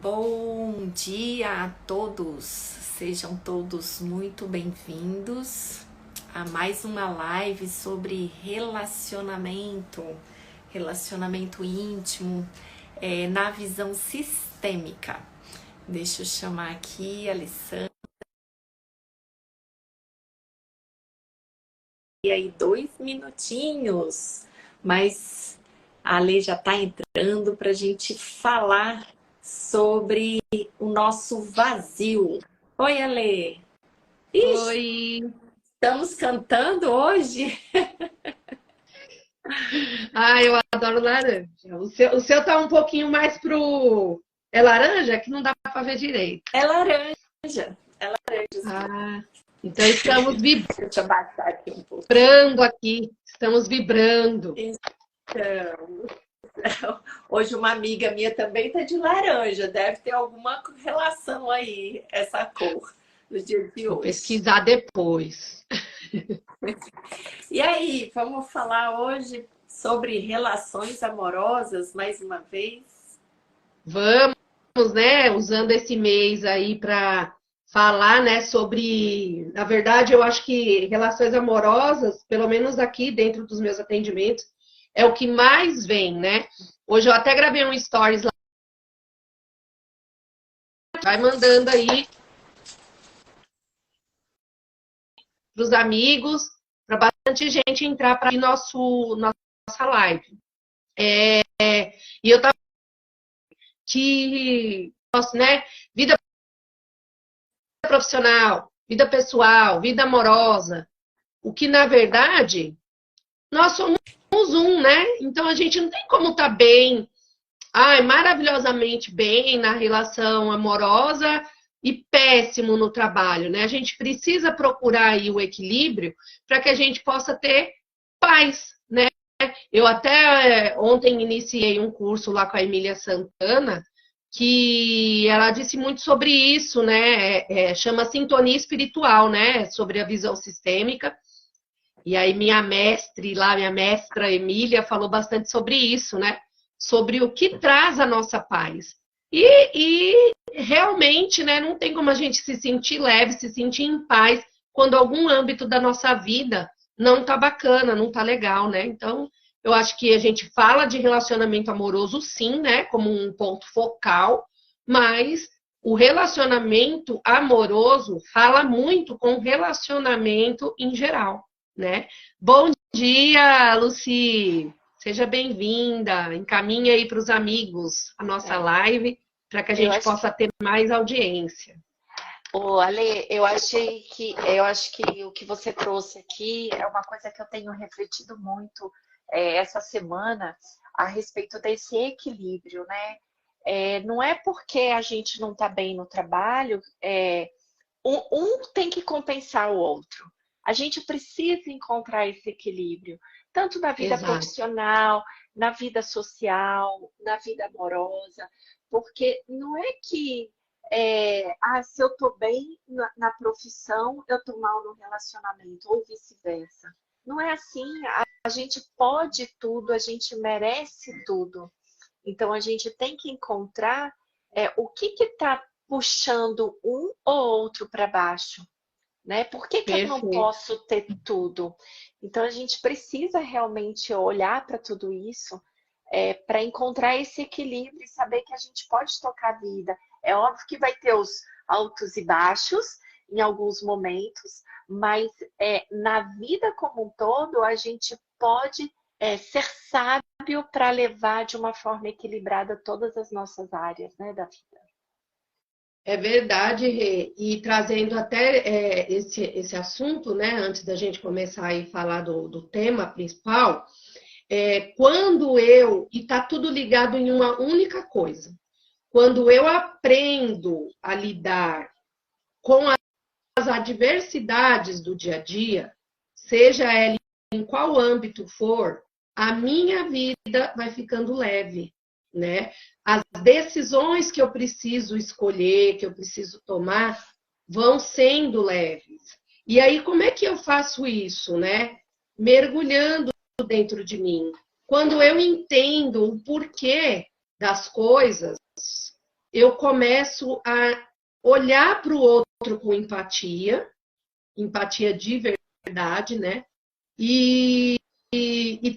Bom dia a todos, sejam todos muito bem-vindos a mais uma live sobre relacionamento íntimo, na visão sistêmica. Deixa eu chamar aqui a Alessandra. E aí, 2 minutinhos, mas a Ale já está entrando para a gente falar sobre o nosso vazio. Oi, Ale! Ixi, Oi! estamos cantando hoje? Eu adoro laranja. O seu tá um pouquinho mais pro... É laranja que não dá pra ver direito. É laranja, é laranja. Ah, então estamos Deixa eu abaixar aqui um pouco. vibrando aqui. Estamos vibrando. Então, hoje uma amiga minha também está de laranja, deve ter alguma relação aí, essa cor, no dia de Vou hoje. pesquisar depois. E aí, vamos falar hoje sobre relações amorosas, mais uma vez? Vamos, né, usando esse mês aí para falar, né, sobre... Na verdade, eu acho que relações amorosas, pelo menos aqui dentro dos meus atendimentos, é o que mais vem, né? Hoje eu até gravei um stories lá. Vai mandando aí para os amigos, para bastante gente entrar para nossa live. E eu tava que, nossa, né? Vida profissional, vida pessoal, vida amorosa. O que, na verdade, nós somos um, né? Então a gente não tem como estar bem, maravilhosamente bem na relação amorosa e péssimo no trabalho, né? A gente precisa procurar aí o equilíbrio para que a gente possa ter paz, né? Eu até ontem iniciei um curso lá com a Emília Santana, que ela disse muito sobre isso, né? Chama sintonia espiritual, né? Sobre a visão sistêmica. E aí minha mestra Emília falou bastante sobre isso, né? Sobre o que traz a nossa paz. E realmente, né, não tem como a gente se sentir leve, se sentir em paz quando algum âmbito da nossa vida não tá bacana, não tá legal, né? Então, eu acho que a gente fala de relacionamento amoroso, sim, né, como um ponto focal, mas o relacionamento amoroso fala muito com o relacionamento em geral, né? Bom dia, Luci! Seja bem-vinda. Encaminha aí para os amigos a nossa É, live para que a eu gente acho, possa ter mais audiência. Ale, eu acho que o que você trouxe aqui é uma coisa que eu tenho refletido muito essa semana a respeito desse equilíbrio, né? Não é porque a gente não está bem no trabalho, um tem que compensar o outro. A gente precisa encontrar esse equilíbrio, tanto na vida Exato. profissional, na vida social, na vida amorosa, porque não é que se eu estou bem na profissão, eu estou mal no relacionamento, ou vice-versa. Não é assim, a gente pode tudo, a gente merece tudo. Então a gente tem que encontrar o que está puxando um ou outro para baixo, né? Por que que eu não Perfeito. posso ter tudo? Então a gente precisa realmente olhar para tudo isso para encontrar esse equilíbrio e saber que a gente pode tocar a vida. É óbvio que vai ter os altos e baixos em alguns momentos, mas na vida como um todo a gente pode ser sábio para levar de uma forma equilibrada todas as nossas áreas, né, da vida. É verdade, Rê. E trazendo até esse assunto, né, antes da gente começar a falar do tema principal, e tá tudo ligado em uma única coisa, quando eu aprendo a lidar com as adversidades do dia a dia, seja ela em qual âmbito for, a minha vida vai ficando leve, né? As decisões que eu preciso escolher, que eu preciso tomar, vão sendo leves. E aí, como é que eu faço isso, né? Mergulhando dentro de mim. Quando eu entendo o porquê das coisas, eu começo a olhar para o outro com empatia de verdade, né? E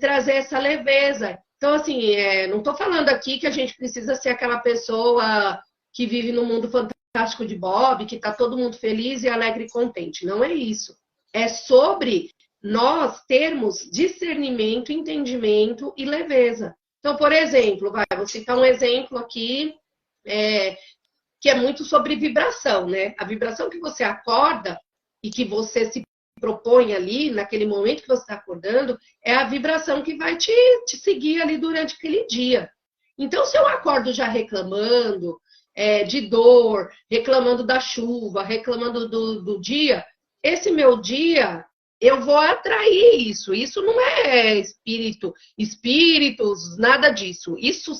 trazer essa leveza. Então, assim, não estou falando aqui que a gente precisa ser aquela pessoa que vive no mundo fantástico de Bob, que está todo mundo feliz e alegre e contente. Não é isso. É sobre nós termos discernimento, entendimento e leveza. Então, por exemplo, vou citar um exemplo aqui, que é muito sobre vibração, né? A vibração que você acorda e que você se propõe ali, naquele momento que você está acordando, é a vibração que vai te seguir ali durante aquele dia. Então, se eu acordo já reclamando de dor, reclamando da chuva, reclamando do dia, esse meu dia, eu vou atrair isso. Isso não é espíritos, nada disso. Isso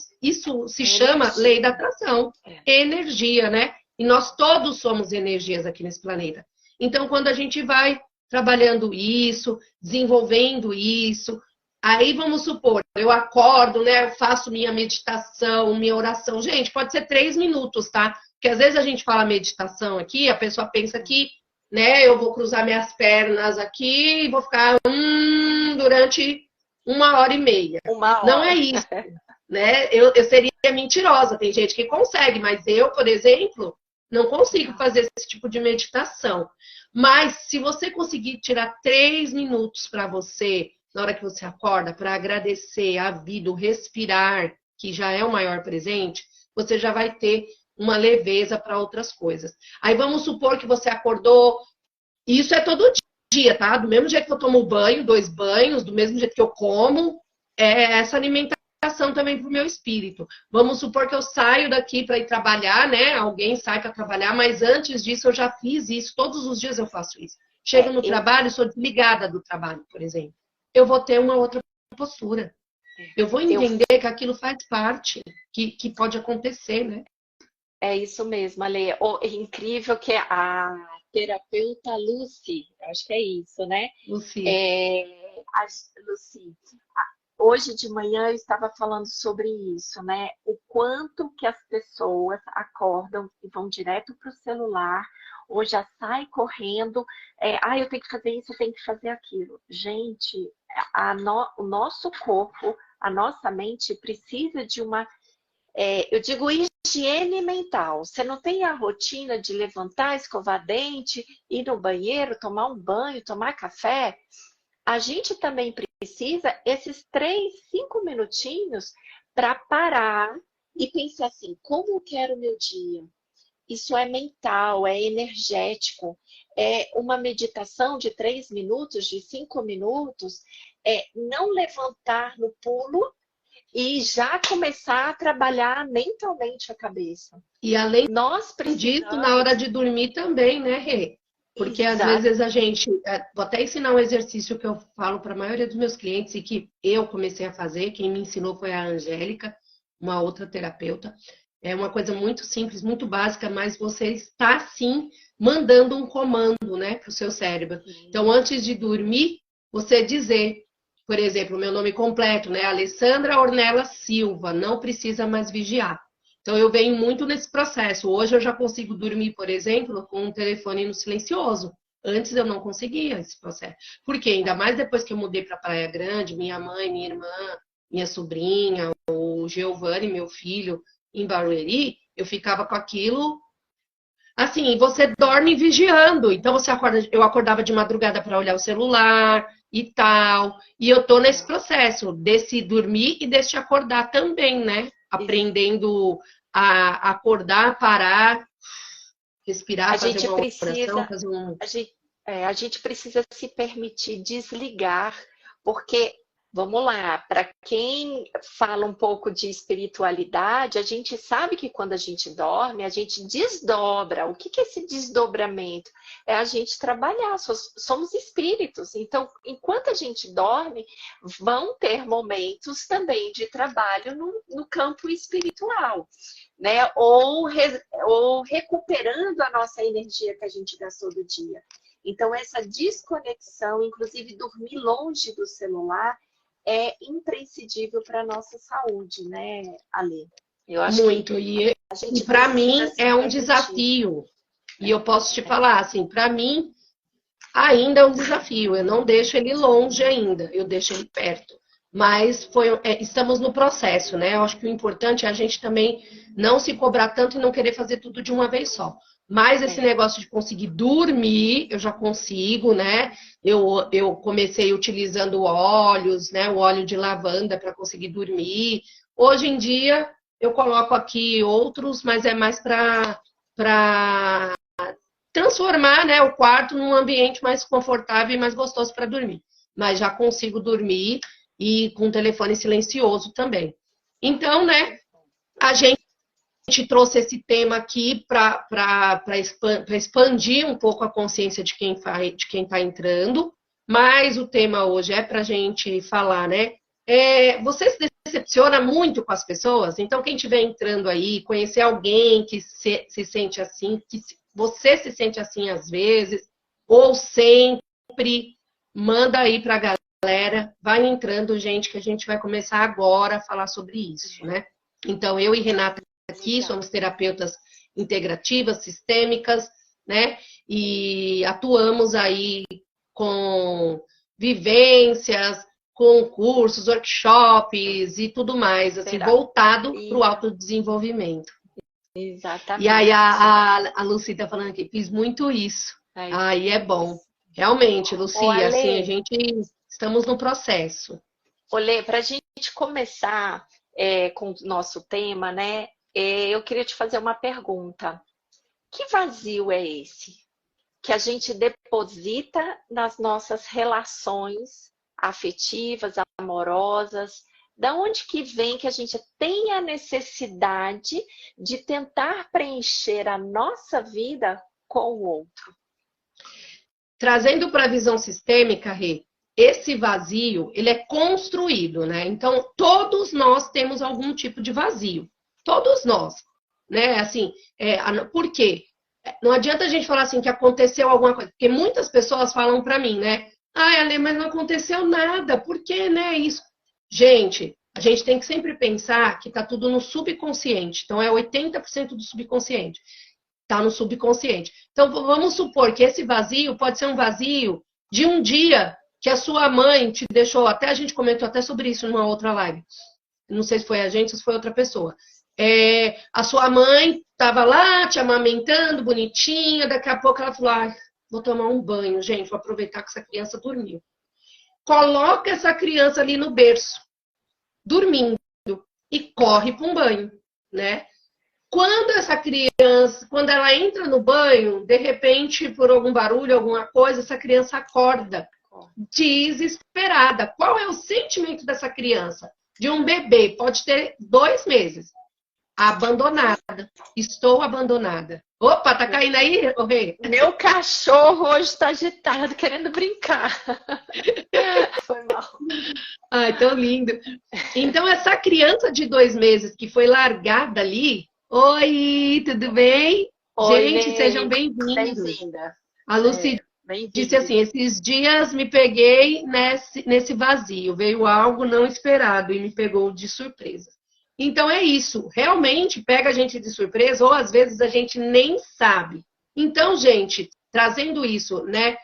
se chama lei da atração, energia, né? E nós todos somos energias aqui nesse planeta. Então, quando a gente vai trabalhando isso, desenvolvendo isso, aí vamos supor, eu acordo, né? Eu faço minha meditação, minha oração. Gente, pode ser 3 minutos, tá? Porque às vezes a gente fala meditação aqui, a pessoa pensa que, né, eu vou cruzar minhas pernas aqui e vou ficar durante 1h30. Não é isso, né? Eu seria mentirosa. Tem gente que consegue, mas eu, por exemplo, não consigo fazer esse tipo de meditação. Mas se você conseguir tirar 3 minutos para você, na hora que você acorda, para agradecer a vida, o respirar, que já é o maior presente, você já vai ter uma leveza para outras coisas. Aí vamos supor que você acordou, isso é todo dia, tá? Do mesmo jeito que eu tomo banho, 2 banhos, do mesmo jeito que eu como, essa alimentação também para o meu espírito. Vamos supor que eu saio daqui para ir trabalhar, né? Alguém sai para trabalhar, mas antes disso eu já fiz isso, todos os dias eu faço isso. Chego no trabalho, sou desligada do trabalho, por exemplo. Eu vou ter uma outra postura. Eu vou entender que aquilo faz parte, que pode acontecer, né? É isso mesmo, Ale. É incrível que a terapeuta Lucy, acho que é isso, né? Lucy. Lucy, hoje de manhã eu estava falando sobre isso, né? O quanto que as pessoas acordam e vão direto para o celular, ou já sai correndo, eu tenho que fazer isso, eu tenho que fazer aquilo. Gente, o nosso corpo, a nossa mente precisa de uma, eu digo, higiene mental. Você não tem a rotina de levantar, escovar dente, ir no banheiro, tomar um banho, tomar café? A gente também precisa esses 3, 5 minutinhos para parar e pensar assim, como eu quero o meu dia? Isso é mental, é energético. É uma meditação de 3 minutos, de 5 minutos, não levantar no pulo e já começar a trabalhar mentalmente a cabeça. E além Nós disso, na hora de dormir também, né, Rê? Porque às vezes a gente... Vou até ensinar um exercício que eu falo para a maioria dos meus clientes e que eu comecei a fazer. Quem me ensinou foi a Angélica, uma outra terapeuta. É uma coisa muito simples, muito básica, mas você está, sim, mandando um comando, né, para o seu cérebro. Então, antes de dormir, você dizer, por exemplo, o meu nome completo, né, Alessandra Ornella Silva, não precisa mais vigiar. Então, eu venho muito nesse processo. Hoje eu já consigo dormir, por exemplo, com um telefone no silencioso. Antes eu não conseguia esse processo. Porque ainda mais depois que eu mudei para Praia Grande, minha mãe, minha irmã, minha sobrinha, o Giovanni, meu filho, em Barueri, eu ficava com aquilo. Assim, você dorme vigiando. Então você acorda, eu acordava de madrugada para olhar o celular e tal. E eu tô nesse processo desse dormir e desse acordar também, né? Aprendendo a acordar, parar, respirar, fazer uma oração, fazer um... A gente precisa se permitir desligar, porque, vamos lá, para quem fala um pouco de espiritualidade, a gente sabe que quando a gente dorme, a gente desdobra. O que é esse desdobramento? É a gente trabalhar, somos espíritos. Então, enquanto a gente dorme, vão ter momentos também de trabalho no campo espiritual, né? Ou recuperando a nossa energia que a gente gastou do dia. Então, essa desconexão, inclusive dormir longe do celular, é imprescindível para a nossa saúde, né, Ale? Eu acho muito. que E a gente para precisa mim se é um permitir. desafio. E eu posso te falar, assim, para mim ainda é um desafio. Eu não deixo ele longe ainda, eu deixo ele perto. Mas estamos no processo, né? Eu acho que o importante é a gente também não se cobrar tanto e não querer fazer tudo de uma vez só. Mas esse negócio de conseguir dormir, eu já consigo, né? Eu comecei utilizando óleos, né? O óleo de lavanda para conseguir dormir. Hoje em dia, eu coloco aqui outros, mas é mais para transformar, né, o quarto num ambiente mais confortável e mais gostoso para dormir. Mas já consigo dormir e com o telefone silencioso também. Então, né, a gente trouxe esse tema aqui para expandir um pouco a consciência de quem está entrando, mas o tema hoje é para a gente falar, né? Você se decepciona muito com as pessoas? Então, quem estiver entrando aí, conhecer alguém que se sente assim, você se sente assim às vezes, ou sempre, manda aí para a galera, vai entrando, gente, que a gente vai começar agora a falar sobre isso, né? Então, eu e Renata aqui somos terapeutas integrativas, sistêmicas, né? E atuamos aí com vivências, com cursos, workshops e tudo mais, assim, voltado para o autodesenvolvimento. Exatamente. E aí a Lucy tá falando aqui, fiz muito isso. Aí é bom. Realmente, Lucy, assim, a gente estamos no processo. Olê, para a gente começar com o nosso tema, né? Eu queria te fazer uma pergunta. Que vazio é esse que a gente deposita nas nossas relações afetivas, amorosas? Da onde que vem que a gente tem a necessidade de tentar preencher a nossa vida com o outro? Trazendo para a visão sistêmica, Rê, esse vazio, ele é construído, né? Então, todos nós temos algum tipo de vazio. Todos nós, né? Assim, por quê? Não adianta a gente falar assim que aconteceu alguma coisa, porque muitas pessoas falam para mim, né? Ai, Ale, mas não aconteceu nada, por que, né? Isso. Gente, a gente tem que sempre pensar que tá tudo no subconsciente. Então, é 80% do subconsciente. Tá no subconsciente. Então, vamos supor que esse vazio pode ser um vazio de um dia que a sua mãe te deixou, até a gente comentou até sobre isso numa outra live. Não sei se foi a gente ou se foi outra pessoa. A sua mãe estava lá te amamentando, bonitinha, daqui a pouco ela falou, vou tomar um banho, gente, vou aproveitar que essa criança dormiu. Coloca essa criança ali no berço, dormindo, e corre para um banho, né? Quando essa criança, quando ela entra no banho, de repente, por algum barulho, alguma coisa, essa criança acorda, desesperada. Qual é o sentimento dessa criança? De um bebê, pode ter 2 meses. Abandonada. Estou abandonada. Opa, tá caindo aí, Rê? Meu cachorro hoje está agitado, querendo brincar. Foi mal. Ai, tão lindo. Então, essa criança de 2 meses que foi largada ali. Oi, tudo bem? Oi, gente, Ney. Sejam bem-vindos. Bem-vinda. A Lucy disse assim, esses dias me peguei nesse vazio, veio algo não esperado e me pegou de surpresa. Então é isso, realmente pega a gente de surpresa ou às vezes a gente nem sabe. Então, gente, trazendo isso, né?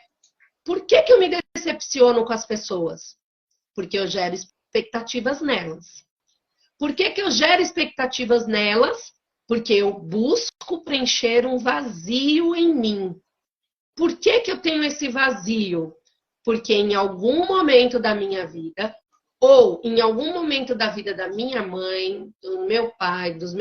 Por que eu me decepciono com as pessoas? Porque eu gero expectativas nelas. Por que eu gero expectativas nelas? Porque eu busco preencher um vazio em mim. Por que eu tenho esse vazio? Porque em algum momento da minha vida, ou em algum momento da vida da minha mãe, do meu pai, dos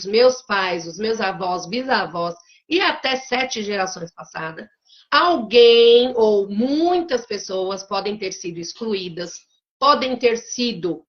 meus pais, dos meus avós, bisavós, e até 7 gerações passadas, alguém ou muitas pessoas podem ter sido excluídas, podem ter sido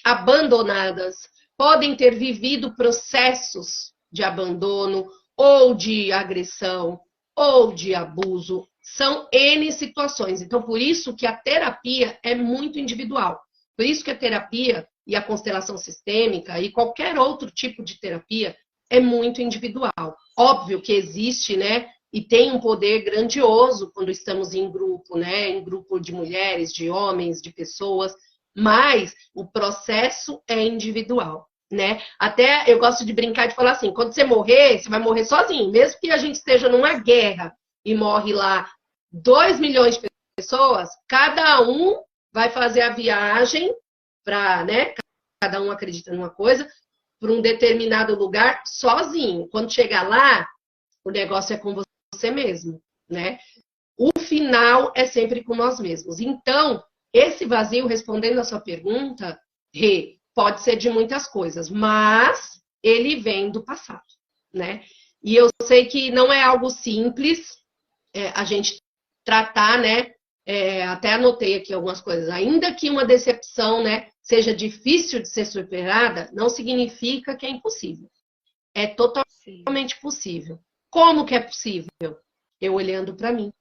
abandonadas, podem ter vivido processos de abandono ou de agressão ou de abuso. São N situações. Então, por isso que a terapia é muito individual. Por isso que a terapia e a constelação sistêmica e qualquer outro tipo de terapia é muito individual. Óbvio que existe, né? E tem um poder grandioso quando estamos em grupo, né? Em grupo de mulheres, de homens, de pessoas. Mas o processo é individual. né? Até eu gosto de brincar de falar assim, quando você morrer, você vai morrer sozinho. Mesmo que a gente esteja numa guerra e morre lá 2 milhões de pessoas, cada um vai fazer a viagem para, né? Cada um acredita numa coisa, para um determinado lugar sozinho. Quando chegar lá, o negócio é com você mesmo, né? O final é sempre com nós mesmos. Então, esse vazio, respondendo a sua pergunta, Rê, pode ser de muitas coisas, mas ele vem do passado, né? E eu sei que não é algo simples a gente tratar, né? Até anotei aqui algumas coisas. Ainda que uma decepção, né, seja difícil de ser superada, não significa que é impossível. É totalmente possível. Como que é possível? Eu olhando para mim.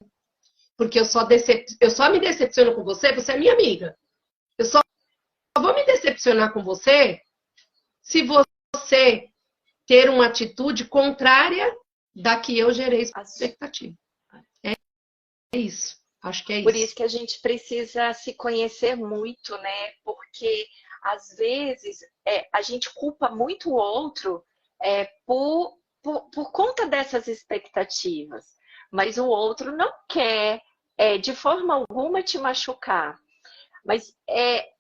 Porque eu só me decepciono com você, você é minha amiga. Eu só vou me decepcionar com você se você ter uma atitude contrária da que eu gerei expectativa. É isso. Acho que é isso. Por isso que a gente precisa se conhecer muito, né? Porque, às vezes, a gente culpa muito o outro por conta dessas expectativas. Mas o outro não quer, de forma alguma, te machucar. Mas,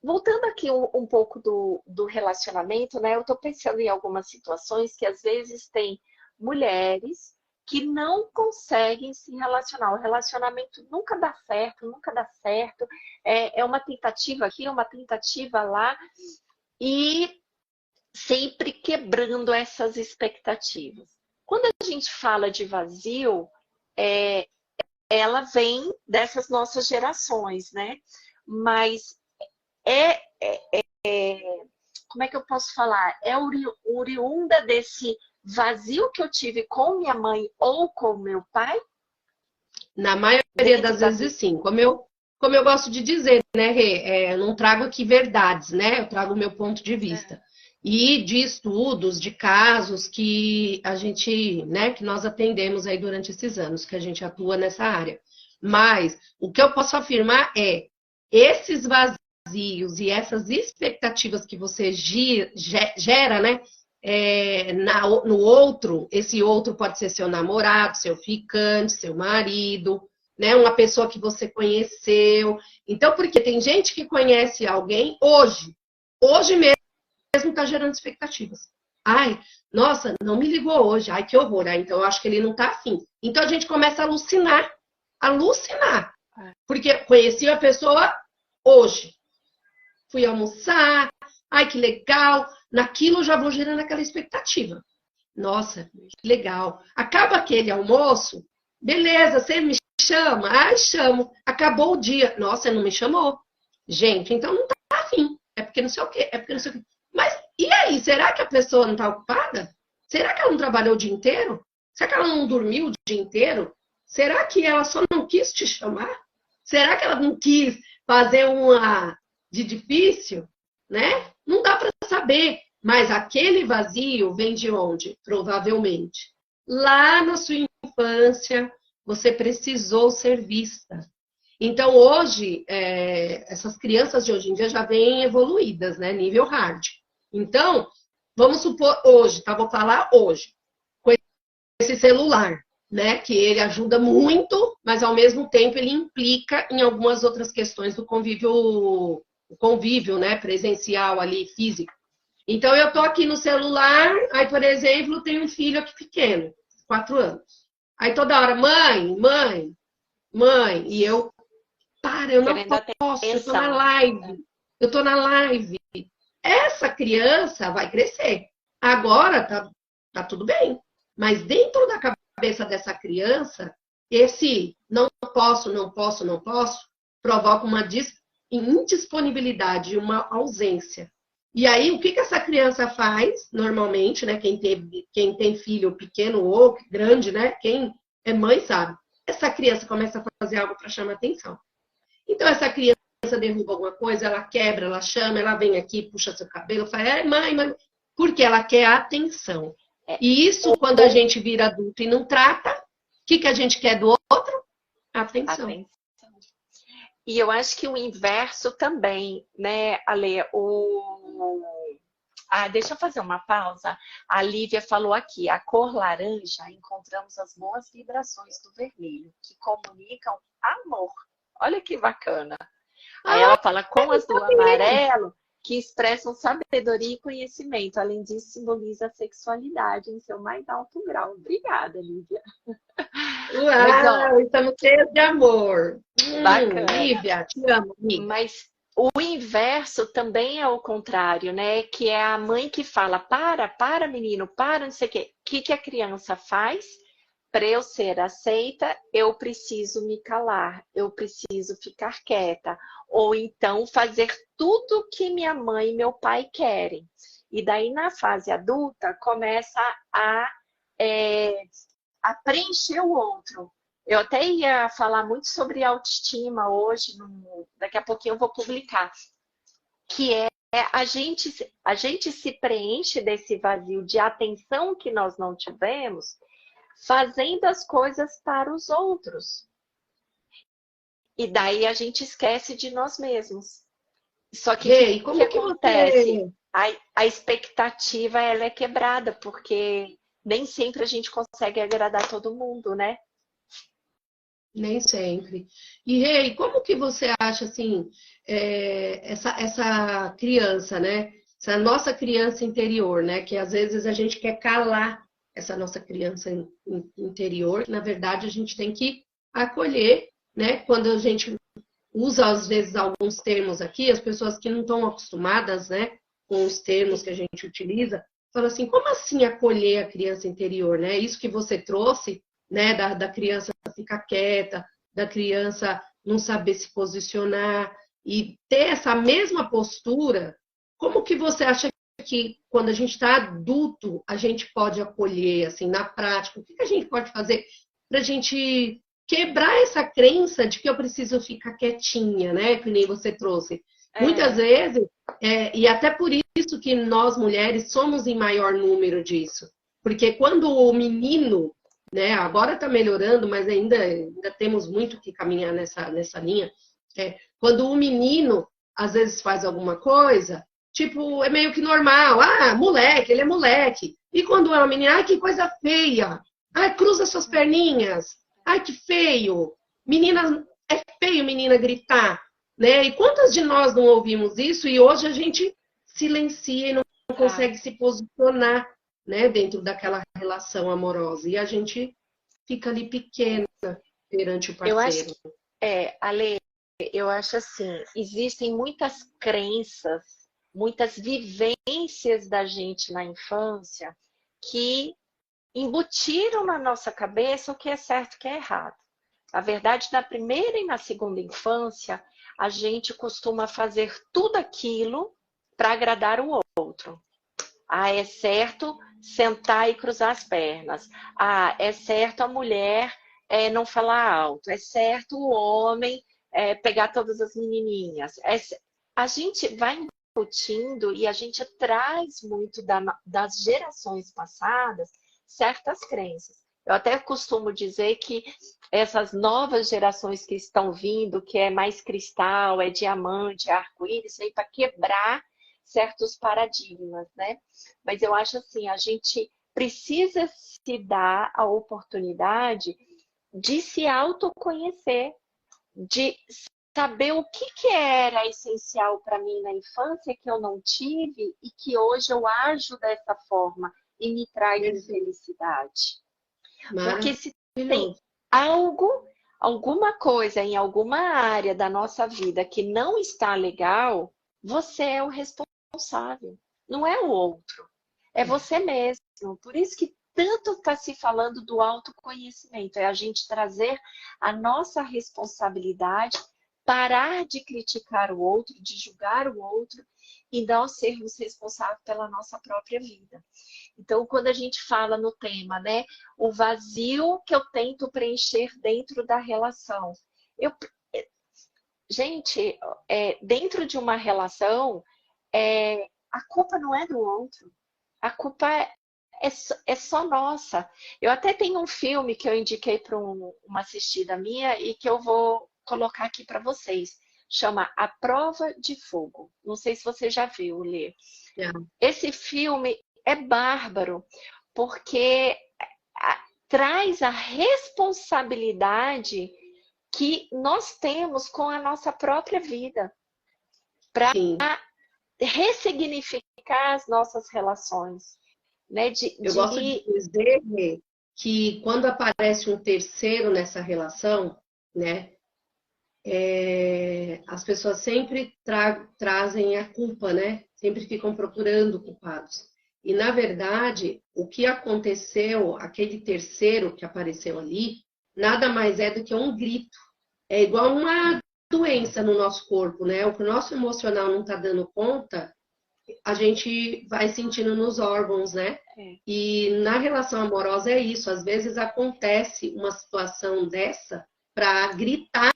voltando aqui um pouco do relacionamento, né? Eu estou pensando em algumas situações que, às vezes, tem mulheres que não conseguem se relacionar. O relacionamento nunca dá certo, nunca dá certo. É uma tentativa aqui, é uma tentativa lá, e sempre quebrando essas expectativas. Quando a gente fala de vazio, ela vem dessas nossas gerações, né? Mas como é que eu posso falar? É oriunda desse vazio que eu tive com minha mãe ou com meu pai? Na maioria das vezes, sim. Como eu gosto de dizer, né, Rê? Eu não trago aqui verdades, né? Eu trago o meu ponto de vista. E de estudos, de casos que a gente, né, que nós atendemos aí durante esses anos, que a gente atua nessa área. Mas o que eu posso afirmar é esses vazios e essas expectativas que você gera, né? No outro, esse outro pode ser seu namorado, seu ficante, seu marido, né? Uma pessoa que você conheceu. Então, porque tem gente que conhece alguém hoje mesmo está gerando expectativas. Ai, nossa, não me ligou hoje, ai, que horror. Então, eu acho que ele não está afim. Então, a gente começa a alucinar. Porque conheci a pessoa hoje. Fui almoçar, ai, que legal. Naquilo eu já vou gerando aquela expectativa. Nossa, que legal. Acaba aquele almoço, beleza, você me chama? Ai, chamo. Acabou o dia. Nossa, não me chamou. Gente, então não tá afim. É porque não sei o quê, é porque não sei o quê. Mas e aí, será que a pessoa não tá ocupada? Será que ela não trabalhou o dia inteiro? Será que ela não dormiu o dia inteiro? Será que ela só não quis te chamar? Será que ela não quis fazer uma de difícil? Né? Não dá para saber, mas aquele vazio vem de onde? Provavelmente. Lá na sua infância, você precisou ser vista. Então, hoje, essas crianças de hoje em dia já vêm evoluídas, né? Nível hard. Então, vamos supor hoje, tá? Vou falar hoje, com esse celular, né? Que ele ajuda muito, mas ao mesmo tempo ele implica em algumas outras questões do convívio, né, presencial ali, físico. Então, eu tô aqui no celular, aí, por exemplo, tem um filho aqui pequeno, 4 anos. Aí, toda hora, mãe, e eu não posso, eu tô na live. Essa criança vai crescer. Agora, tá tudo bem. Mas dentro da cabeça dessa criança, esse não posso, provoca uma indisponibilidade, uma ausência. E aí, o que essa criança faz, normalmente, né? Quem tem filho pequeno ou grande, né? Quem é mãe sabe. Essa criança começa a fazer algo para chamar atenção. Então, essa criança derruba alguma coisa, ela quebra, ela chama, ela vem aqui, puxa seu cabelo, fala, mãe, porque ela quer atenção. E isso, quando a gente vira adulto e não trata, o que a gente quer do outro? Atenção. E eu acho que o inverso também, né, Ale? Ah, deixa eu fazer uma pausa. A Lívia falou aqui, a cor laranja, encontramos as boas vibrações do vermelho, que comunicam amor. Olha que bacana. Aí ela fala com as do amarelo, que expressam sabedoria e conhecimento. Além disso, simboliza a sexualidade em seu mais alto grau. Obrigada, Lívia. Mas, ó, Uau, estamos cheios de amor. bacana. Lívia, te amo, amiga. Mas o inverso também é o contrário, né? Que é a mãe que fala, para, menino, para, não sei o quê. O que a criança faz? Para eu ser aceita, eu preciso me calar, eu preciso ficar quieta. Ou então fazer tudo que minha mãe e meu pai querem. E daí, na fase adulta, começa a, a preencher o outro. Eu até ia falar muito sobre autoestima hoje, daqui a pouquinho eu vou publicar. Que é a gente se preenche desse vazio de atenção que nós não tivemos, fazendo as coisas para os outros. E daí a gente esquece de nós mesmos. Só que o que acontece? A expectativa ela é quebrada, porque nem sempre a gente consegue agradar todo mundo, né? Nem sempre. E, Rei, como que você acha, assim, essa criança, né? Essa nossa criança interior, né? Que às vezes a gente quer calar essa nossa criança interior, que na verdade a gente tem que acolher, né? Quando a gente usa, às vezes, alguns termos aqui, as pessoas que não estão acostumadas, né? Com os termos que a gente utiliza, falam assim, como assim acolher a criança interior, né? Isso que você trouxe, né? Da criança ficar quieta, da criança não saber se posicionar e ter essa mesma postura, como que você acha que quando a gente está adulto, a gente pode acolher, assim, na prática? O que a gente pode fazer para a gente quebrar essa crença de que eu preciso ficar quietinha, né? Que nem você trouxe. Muitas vezes, e até por isso que nós mulheres somos em maior número disso. Porque quando o menino, né, agora está melhorando, mas ainda temos muito que caminhar nessa linha. Quando o menino, às vezes, faz alguma coisa, tipo, é meio que normal. Ah, moleque, ele é moleque. E quando é uma menina, ai, que coisa feia. Ai, cruza suas perninhas. Ai, que feio. Menina, é feio menina gritar. Né? E quantas de nós não ouvimos isso e hoje a gente silencia e não consegue se posicionar, né, dentro daquela relação amorosa. E a gente fica ali pequena perante o parceiro. Ale, eu acho assim, existem muitas crenças, muitas vivências da gente na infância que embutiram na nossa cabeça o que é certo e o que é errado. Na verdade, na primeira e na segunda infância, a gente costuma fazer tudo aquilo para agradar o outro. Ah, é certo sentar e cruzar as pernas. Ah, é certo a mulher não falar alto. É certo o homem pegar todas as menininhas. A gente vai embutindo e a gente traz muito das gerações passadas certas crenças. Eu até costumo dizer que essas novas gerações que estão vindo, que é mais cristal, é diamante, é arco-íris, vem para quebrar certos paradigmas, né? Mas eu acho assim, a gente precisa se dar a oportunidade de se autoconhecer, de saber o que era essencial para mim na infância que eu não tive e que hoje eu ajo dessa forma e me traz infelicidade. Porque se tem alguma coisa em alguma área da nossa vida que não está legal, você é o responsável, não é o outro, é você mesmo. Por isso que tanto está se falando do autoconhecimento, é a gente trazer a nossa responsabilidade, parar de criticar o outro, de julgar o outro e nós sermos responsáveis pela nossa própria vida. Então, quando a gente fala no tema, né, o vazio que eu tento preencher dentro da relação. Gente, dentro de uma relação, a culpa não é do outro. A culpa é só nossa. Eu até tenho um filme que eu indiquei para uma assistida minha e que eu vou colocar aqui para vocês. chama A Prova de Fogo. Não sei se você já viu, Lê. Esse filme é bárbaro, porque traz a responsabilidade que nós temos com a nossa própria vida para ressignificar as nossas relações. Né? Eu gosto de dizer que quando aparece um terceiro nessa relação, né, as pessoas sempre trazem a culpa, né? Sempre ficam procurando culpados. E, na verdade, o que aconteceu, aquele terceiro que apareceu ali, nada mais é do que um grito. É igual uma doença no nosso corpo, né? O que o nosso emocional não está dando conta, a gente vai sentindo nos órgãos, né? E na relação amorosa é isso. Às vezes acontece uma situação dessa para gritar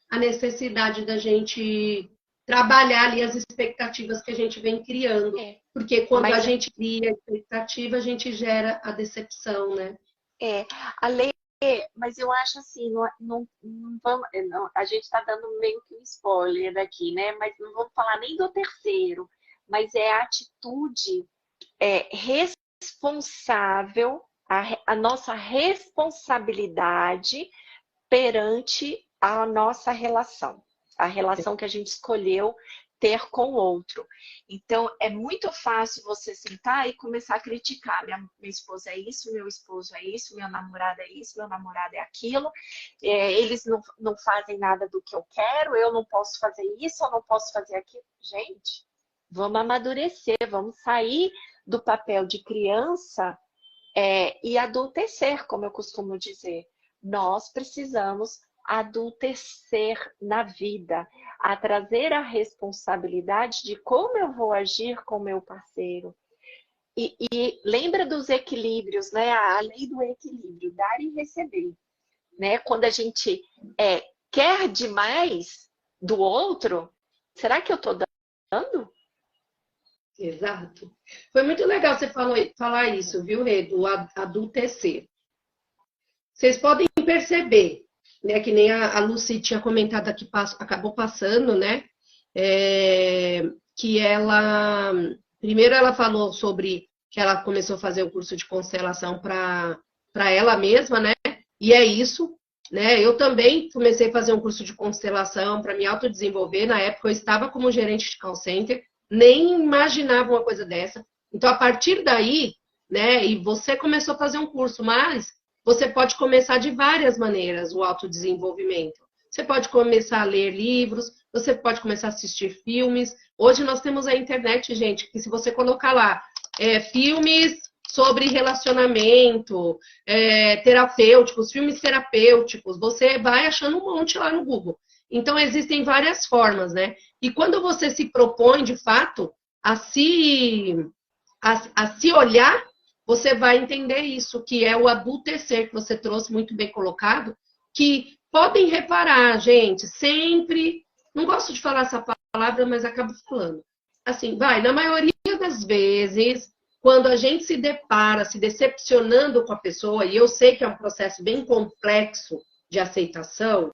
a necessidade da gente trabalhar ali as expectativas que a gente vem criando. Porque quando a gente cria a expectativa, a gente gera a decepção, né? Mas eu acho assim, não vamos, a gente está dando meio que um spoiler daqui, né? Mas não vamos falar nem do terceiro, mas é a atitude responsável, a nossa responsabilidade perante a nossa relação, a relação que a gente escolheu ter com o outro. Então, é muito fácil você sentar e começar a criticar. Minha esposa é isso, meu esposo é isso, meu namorado é isso, meu namorado é aquilo. Eles não fazem nada do que eu quero, eu não posso fazer isso, eu não posso fazer aquilo. Gente, vamos amadurecer, vamos sair do papel de criança e adultecer, como eu costumo dizer. Nós precisamos adultecer na vida, a trazer a responsabilidade de como eu vou agir com meu parceiro. E lembra dos equilíbrios, né? A lei do equilíbrio, dar e receber. Né? Quando a gente quer demais do outro, será que eu estou dando? Exato. Foi muito legal você falar isso, viu, Rê? Do adultecer. Vocês podem perceber, né, que nem a Lucy tinha comentado aqui, acabou passando, né, que primeiro ela falou sobre que ela começou a fazer o curso de constelação para ela mesma, né, e é isso, né, eu também comecei a fazer um curso de constelação para me autodesenvolver, na época eu estava como gerente de call center, nem imaginava uma coisa dessa, então a partir daí, né, e você começou a fazer um curso, mas você pode começar de várias maneiras o autodesenvolvimento. Você pode começar a ler livros, você pode começar a assistir filmes. Hoje nós temos a internet, gente, que se você colocar lá filmes sobre relacionamento, terapêuticos, filmes terapêuticos, você vai achando um monte lá no Google. Então, existem várias formas, né? E quando você se propõe, de fato, a se olhar, você vai entender isso, que é o adultecer, que você trouxe muito bem colocado, que podem reparar, gente, sempre, não gosto de falar essa palavra, mas acabo falando. Assim, na maioria das vezes, quando a gente se depara, se decepcionando com a pessoa, e eu sei que é um processo bem complexo de aceitação,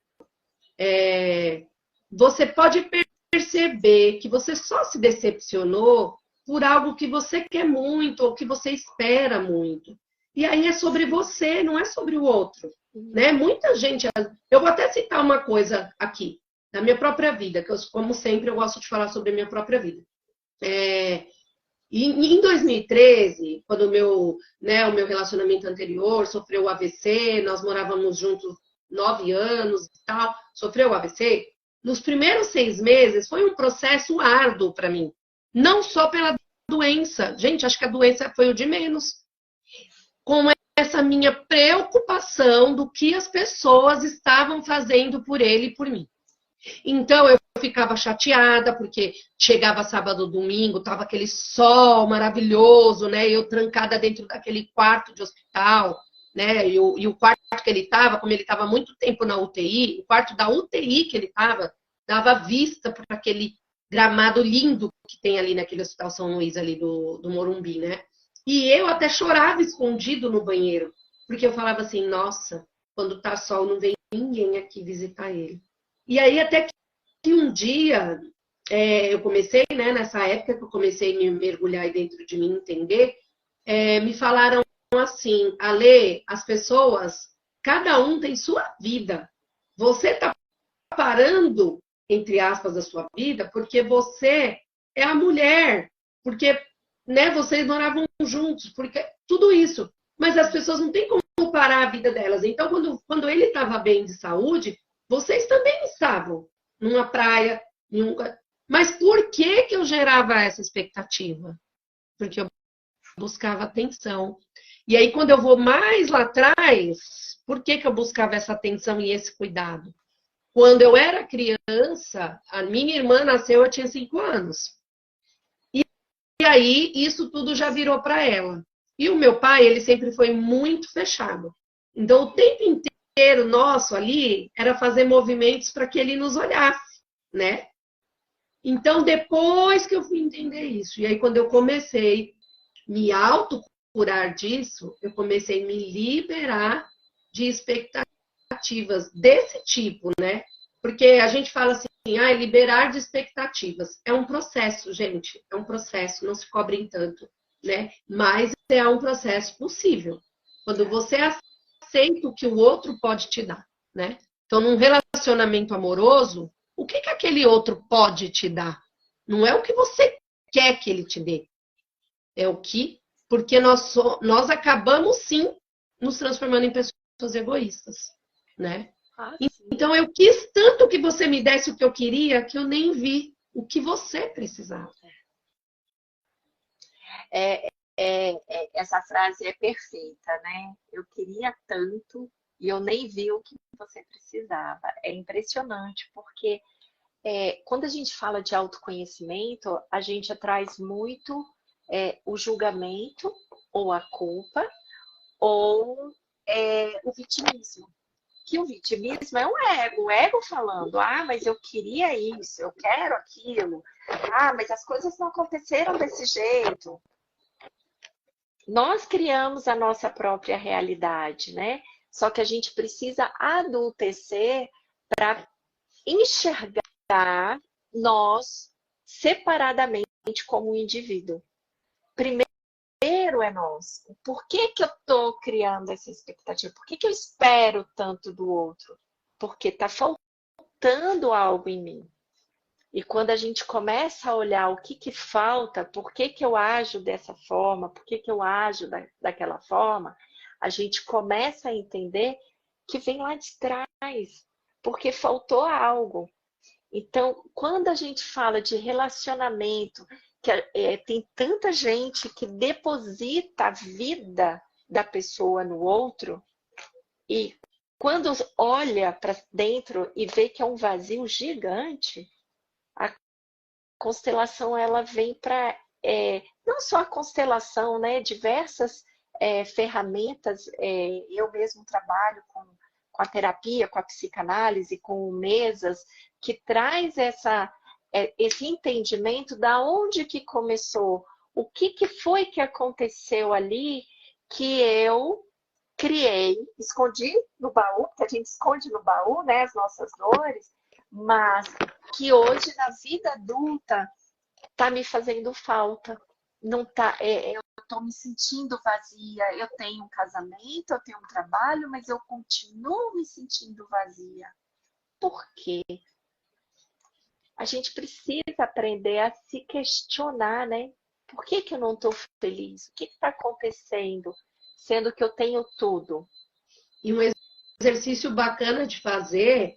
você pode perceber que você só se decepcionou por algo que você quer muito ou que você espera muito. E aí é sobre você, não é sobre o outro. Né? Muita gente... Eu vou até citar uma coisa aqui, da minha própria vida, que eu, como sempre, eu gosto de falar sobre a minha própria vida. Em 2013, quando o meu relacionamento anterior sofreu o AVC, nós morávamos juntos 9 anos e tal, sofreu o AVC, nos primeiros 6 meses foi um processo árduo para mim. Não só pela doença. Gente, acho que a doença foi o de menos. Com essa minha preocupação do que as pessoas estavam fazendo por ele e por mim. Então, eu ficava chateada, porque chegava sábado, domingo, tava aquele sol maravilhoso, né? Eu trancada dentro daquele quarto de hospital, né? E o quarto que ele tava, como ele tava muito tempo na UTI, o quarto da UTI que ele tava, dava vista para aquele gramado lindo que tem ali naquele Hospital São Luís, ali do Morumbi, né? E eu até chorava escondido no banheiro, porque eu falava assim, nossa, quando tá sol não vem ninguém aqui visitar ele. E aí até que um dia eu comecei, né, nessa época que eu comecei a me mergulhar aí dentro de mim, entender, me falaram assim, Ale, as pessoas, cada um tem sua vida. Você está parando, entre aspas, a sua vida, porque você é a mulher, porque, né, vocês moravam juntos, porque tudo isso. Mas as pessoas não têm como parar a vida delas. Então, quando ele estava bem de saúde, vocês também estavam numa praia, Mas por que eu gerava essa expectativa? Porque eu buscava atenção. E aí, quando eu vou mais lá atrás, por que eu buscava essa atenção e esse cuidado? Quando eu era criança, a minha irmã nasceu, eu tinha 5 anos. E aí, isso tudo já virou para ela. E o meu pai, ele sempre foi muito fechado. Então, o tempo inteiro nosso ali era fazer movimentos para que ele nos olhasse, né? Então, depois que eu fui entender isso, e aí quando eu comecei a me autocurar disso, eu comecei a me liberar de expectativas desse tipo, né? Porque a gente fala assim, liberar de expectativas. É um processo, gente, é um processo, não se cobrem tanto, né? Mas é um processo possível. Quando você aceita o que o outro pode te dar, né? Então, num relacionamento amoroso, o que aquele outro pode te dar? Não é o que você quer que ele te dê. É o que... Porque nós acabamos, sim, nos transformando em pessoas egoístas, né? Então, eu quis tanto que você me desse o que eu queria, que eu nem vi o que você precisava. Essa frase é perfeita, né? Eu queria tanto e eu nem vi o que você precisava. É impressionante, porque quando a gente fala de autoconhecimento, a gente traz muito o julgamento, ou a culpa, ou o vitimismo. Que o vitimismo é o ego falando, mas eu queria isso, eu quero aquilo, mas as coisas não aconteceram desse jeito. Nós criamos a nossa própria realidade, né? Só que a gente precisa adultecer para enxergar nós separadamente como um indivíduo. Primeiro é nós. Por que eu estou criando essa expectativa? Por que eu espero tanto do outro? Porque está faltando algo em mim. E quando a gente começa a olhar o que falta, por que eu ajo dessa forma, por que eu ajo daquela forma, a gente começa a entender que vem lá de trás, porque faltou algo. Então, quando a gente fala de relacionamento, que tem tanta gente que deposita a vida da pessoa no outro, e quando olha para dentro e vê que é um vazio gigante, a constelação ela vem para não só a constelação, né? Diversas ferramentas. Eu mesmo trabalho com a terapia, com a psicanálise, com mesas, que traz esse entendimento da onde que começou, o que foi que aconteceu ali que eu criei, escondi no baú, porque a gente esconde no baú, né, as nossas dores, mas que hoje na vida adulta está me fazendo falta. Não tá, eu estou me sentindo vazia. Eu tenho um casamento, eu tenho um trabalho, mas eu continuo me sentindo vazia. Por quê? A gente precisa aprender a se questionar, né? Por que eu não estou feliz? O que está acontecendo? Sendo que eu tenho tudo. E um exercício bacana de fazer...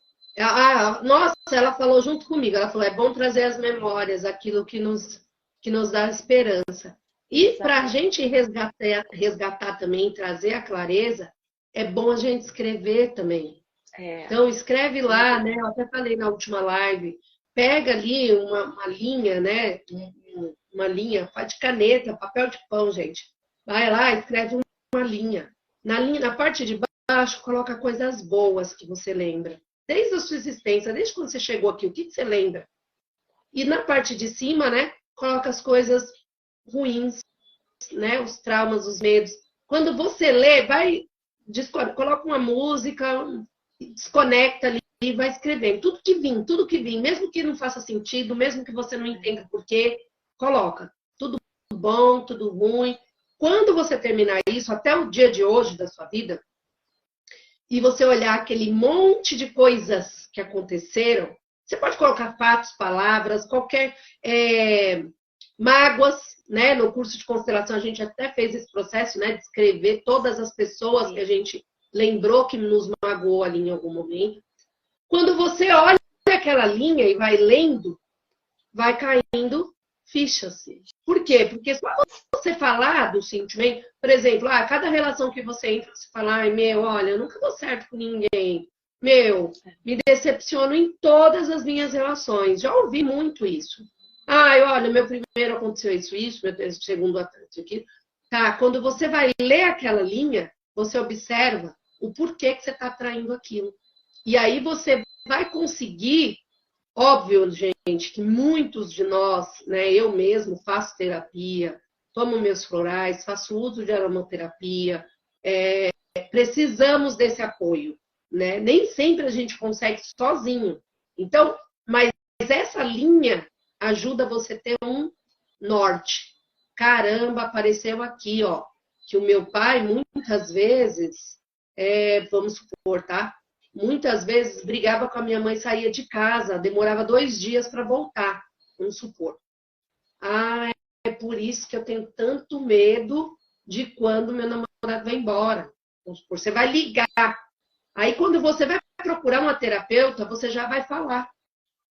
nossa, ela falou junto comigo. Ela falou, é bom trazer as memórias, aquilo que nos dá esperança. E para a gente resgatar também, trazer a clareza, é bom a gente escrever também. Então, escreve lá, né? Eu até falei na última live, pega ali uma linha, né? Uma linha, faz de caneta, papel de pão, gente. Vai lá, escreve uma linha. Na parte de baixo, coloca coisas boas que você lembra. Desde a sua existência, desde quando você chegou aqui, o que você lembra? E na parte de cima, né? Coloca as coisas ruins, né? Os traumas, os medos. Quando você lê, coloca uma música, desconecta ali vai escrevendo. Tudo que vir, mesmo que não faça sentido, mesmo que você não entenda por quê, coloca. Tudo bom, tudo ruim. Quando você terminar isso, até o dia de hoje da sua vida, e você olhar aquele monte de coisas que aconteceram, você pode colocar fatos, palavras, qualquer mágoas, né? No curso de constelação a gente até fez esse processo, né? De escrever todas as pessoas que a gente lembrou que nos magoou ali em algum momento. Quando você olha aquela linha e vai lendo, vai caindo fichas. Por quê? Porque se você falar do sentimento, por exemplo, cada relação que você entra, você fala, ai, meu, olha, eu nunca dou certo com ninguém. Meu, me decepciono em todas as minhas relações. Já ouvi muito isso. Ai, olha, meu primeiro aconteceu isso, meu segundo aconteceu aquilo. Tá, quando você vai ler aquela linha, você observa o porquê que você está atraindo aquilo. E aí você vai conseguir, óbvio, gente, que muitos de nós, né, eu mesmo faço terapia, tomo meus florais, faço uso de aromaterapia, precisamos desse apoio, né? Nem sempre a gente consegue sozinho. Então, mas essa linha ajuda você a ter um norte. Caramba, apareceu aqui, ó, que o meu pai muitas vezes, vamos supor, tá? Muitas vezes brigava com a minha mãe, saía de casa, demorava 2 dias para voltar, vamos supor. Ah, é por isso que eu tenho tanto medo de quando meu namorado vai embora. Vamos supor, você vai ligar. Aí quando você vai procurar uma terapeuta, você já vai falar.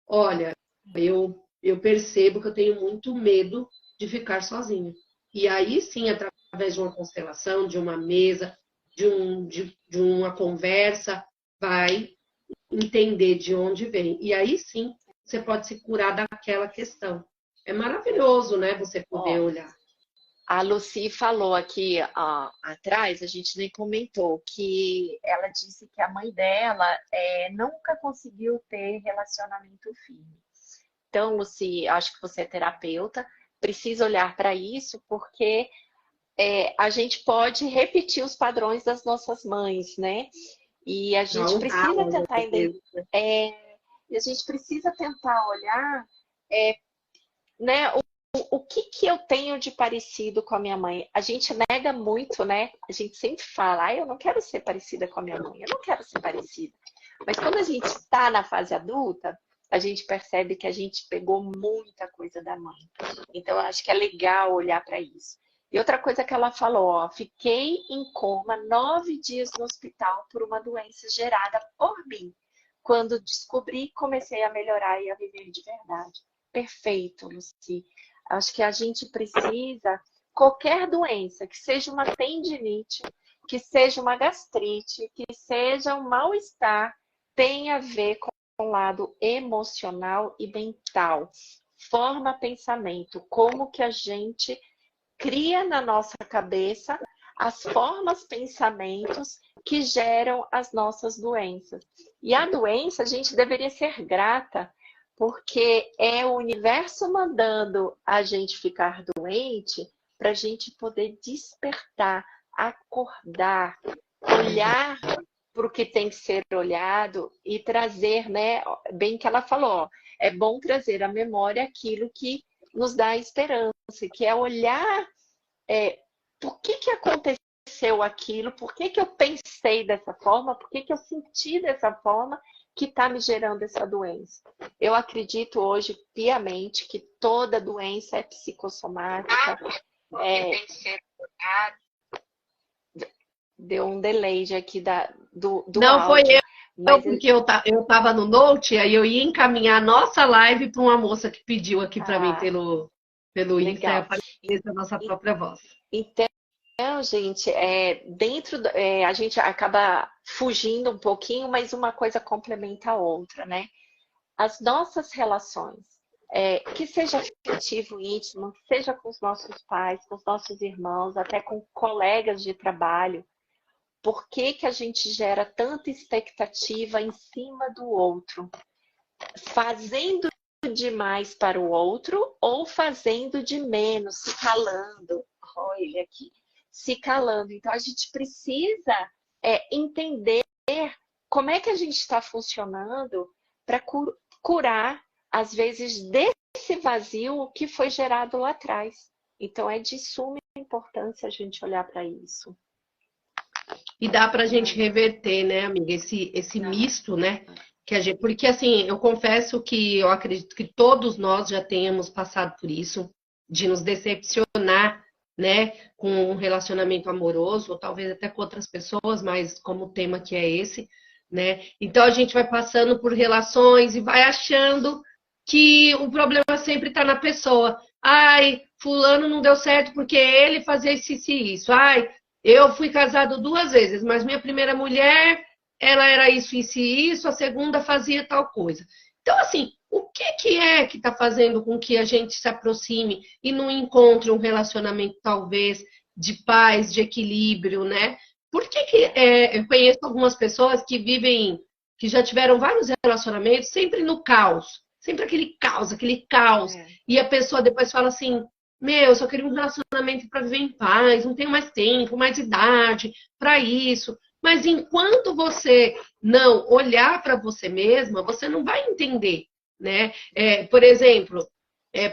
Olha, eu percebo que eu tenho muito medo de ficar sozinha. E aí sim, através de uma constelação, de uma mesa, de uma conversa, vai entender de onde vem. E aí sim, você pode se curar daquela questão. É maravilhoso, né? Você poder olhar. A Lucy falou aqui atrás, a gente nem comentou, que ela disse que a mãe dela nunca conseguiu ter relacionamento firme. Então, Lucy, acho que você é terapeuta, precisa olhar para isso, porque a gente pode repetir os padrões das nossas mães, né? E a gente precisa tentar entender. E a gente precisa tentar olhar, né? O que eu tenho de parecido com a minha mãe? A gente nega muito, né? A gente sempre fala, eu não quero ser parecida com a minha mãe, eu não quero ser parecida. Mas quando a gente está na fase adulta, a gente percebe que a gente pegou muita coisa da mãe. Então, eu acho que é legal olhar para isso. E outra coisa que ela falou, fiquei em coma 9 dias no hospital por uma doença gerada por mim. Quando descobri, comecei a melhorar e a viver de verdade. Perfeito, Lucy. Acho que a gente precisa, qualquer doença, que seja uma tendinite, que seja uma gastrite, que seja um mal-estar, tem a ver com o lado emocional e mental. Forma pensamento, como que a gente cria na nossa cabeça as formas, pensamentos que geram as nossas doenças. E a doença, a gente deveria ser grata, porque é o universo mandando a gente ficar doente para a gente poder despertar, acordar, olhar para o que tem que ser olhado e trazer, né? Bem que ela falou, é bom trazer à memória aquilo que nos dá esperança, que é olhar por que aconteceu aquilo, por que eu pensei dessa forma, por que eu senti dessa forma, que está me gerando essa doença. Eu acredito hoje piamente que toda doença é psicossomática. Deu um delay aqui do Não, áudio. foi porque eu estava no Note, aí eu ia encaminhar a nossa live para uma moça que pediu aqui para mim pelo Insta, e aparecer a nossa própria voz. Então, gente, a gente acaba fugindo um pouquinho, mas uma coisa complementa a outra, né? As nossas relações, que seja afetivo, íntimo, que seja com os nossos pais, com os nossos irmãos, até com colegas de trabalho, por que a gente gera tanta expectativa em cima do outro? Fazendo demais para o outro ou fazendo de menos, se calando. Olha ele aqui. Se calando. Então, a gente precisa entender como é que a gente está funcionando para curar, às vezes, desse vazio que foi gerado lá atrás. Então, é de suma importância a gente olhar para isso. E dá para a gente reverter, né, amiga, esse misto, né? Porque, assim, eu confesso que eu acredito que todos nós já tenhamos passado por isso, de nos decepcionar, né, com um relacionamento amoroso, ou talvez até com outras pessoas, mas como o tema que é esse, né? Então a gente vai passando por relações e vai achando que o problema sempre está na pessoa. Ai, fulano não deu certo porque ele fazia isso e isso. Ai, eu fui casado 2 vezes, mas minha primeira mulher, ela era isso e isso, a segunda fazia tal coisa. Então, assim, o que é que está fazendo com que a gente se aproxime e não encontre um relacionamento, talvez, de paz, de equilíbrio, né? Por que eu conheço algumas pessoas que vivem, que já tiveram vários relacionamentos, sempre no caos, sempre aquele caos. E a pessoa depois fala assim, eu só queria um relacionamento para viver em paz, não tenho mais tempo, mais idade para isso. Mas enquanto você não olhar para você mesma, você não vai entender, né? Por exemplo,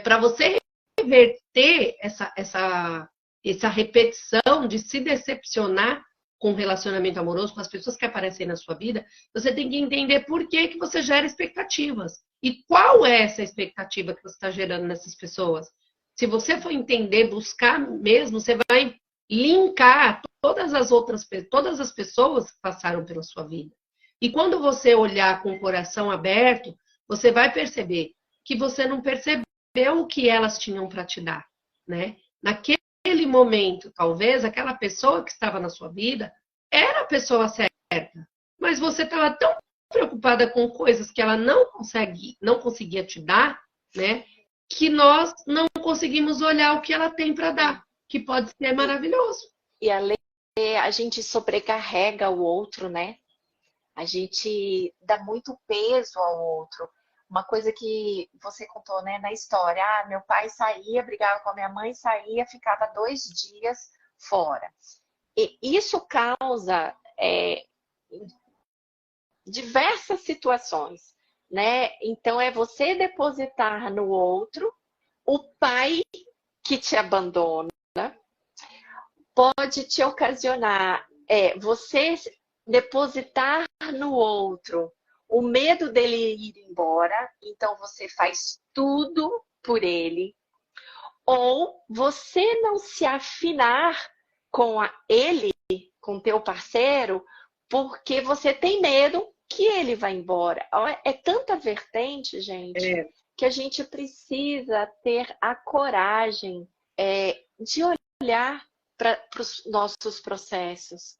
para você reverter essa repetição de se decepcionar com o relacionamento amoroso, com as pessoas que aparecem na sua vida, você tem que entender por que você gera expectativas. E qual é essa expectativa que você está gerando nessas pessoas? Se você for entender, buscar mesmo, você vai linkar todas as pessoas que passaram pela sua vida. E quando você olhar com o coração aberto, você vai perceber que você não percebeu o que elas tinham para te dar, né? Naquele momento, talvez, aquela pessoa que estava na sua vida era a pessoa certa, mas você estava tão preocupada com coisas que ela não conseguia te dar, né? Que nós não conseguimos olhar o que ela tem para dar, que pode ser maravilhoso. E a gente sobrecarrega o outro, né? A gente dá muito peso ao outro. Uma coisa que você contou, né, na história. Meu pai saía, brigava com a minha mãe, saía, ficava 2 dias fora. E isso causa diversas situações, né? Então, é você depositar no outro o pai que te abandona, pode te ocasionar você depositar no outro o medo dele ir embora, então você faz tudo por ele, ou você não se afinar com ele, com teu parceiro, porque você tem medo que ele vá embora. É tanta vertente, gente, que a gente precisa ter a coragem de olhar para os nossos processos.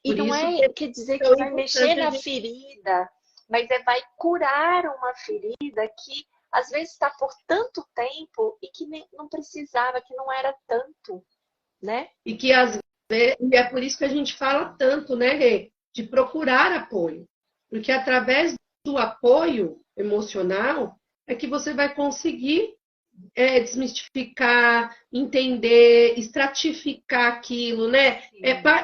E não quer dizer que vai mexer na ferida, mas vai curar uma ferida que às vezes está por tanto tempo e que não precisava, que não era tanto, né? E que às vezes, e é por isso que a gente fala tanto, né, Rê? De procurar apoio. Porque através do apoio emocional é que você vai conseguir desmistificar, entender, estratificar aquilo, né?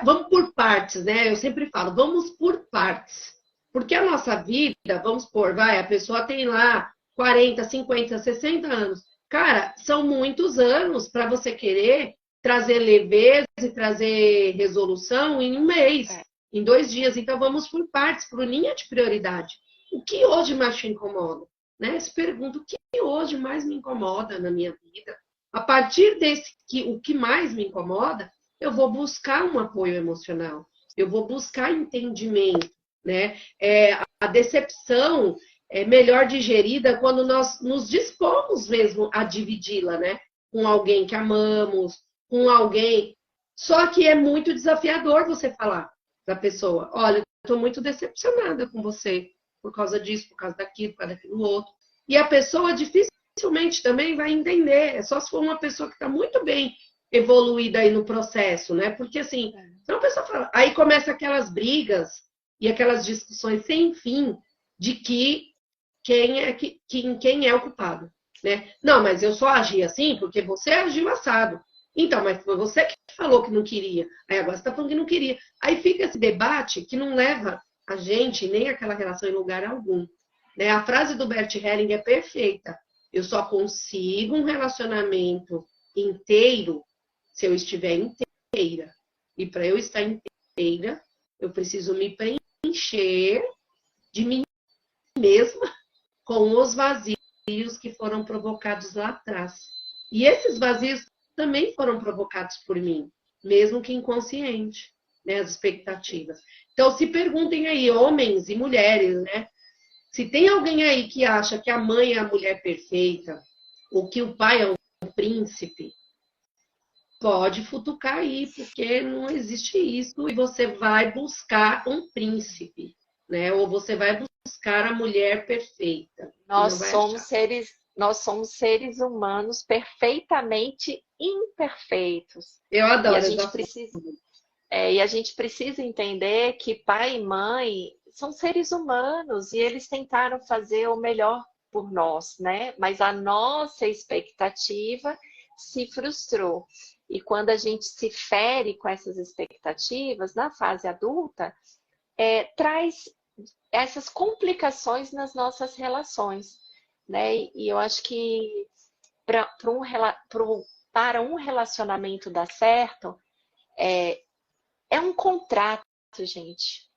Vamos por partes, né? Eu sempre falo, vamos por partes. Porque a nossa vida, vamos supor, a pessoa tem lá 40, 50, 60 anos. Cara, são muitos anos para você querer trazer leveza e trazer resolução em 1 mês, em 2 dias. Então, vamos por partes, por linha de prioridade. O que hoje mais te incomoda? Né? Se pergunta o que hoje mais me incomoda na minha vida. A partir o que mais me incomoda, eu vou buscar um apoio emocional. Eu vou buscar entendimento. Né? A decepção é melhor digerida quando nós nos dispomos mesmo a dividi-la, né? Com alguém que amamos, com alguém. Só que é muito desafiador você falar para a pessoa: olha, eu estou muito decepcionada com você por causa disso, por causa daquilo, por causa daquilo outro. E a pessoa dificilmente também vai entender. É só se for uma pessoa que está muito bem evoluída aí no processo, né? Porque assim, se uma pessoa fala, aí começa aquelas brigas e aquelas discussões sem fim de quem é o culpado, né? Não, mas eu só agi assim porque você agiu assado. Então, mas foi você que falou que não queria. Aí agora você está falando que não queria. Aí fica esse debate que não leva a gente nem aquela relação em lugar algum. Né? A frase do Bert Helling é perfeita. Eu só consigo um relacionamento inteiro se eu estiver inteira. E para eu estar inteira, eu preciso me preencher de mim mesma com os vazios que foram provocados lá atrás. E esses vazios também foram provocados por mim, mesmo que inconsciente, né, as expectativas. Então, se perguntem aí, homens e mulheres, né? Se tem alguém aí que acha que a mãe é a mulher perfeita, ou que o pai é um príncipe, pode futucar aí, porque não existe isso, e você vai buscar um príncipe, né? Ou você vai buscar a mulher perfeita. Nós Não vai somos achar. nós somos seres humanos perfeitamente imperfeitos. Eu E a adoro gente essa precisa, e a gente precisa entender que pai e mãe são seres humanos e eles tentaram fazer o melhor por nós, né? Mas a nossa expectativa se frustrou. E quando a gente se fere com essas expectativas, na fase adulta, traz essas complicações nas nossas relações, né? E eu acho que para um relacionamento dar certo, é um contrato, gente.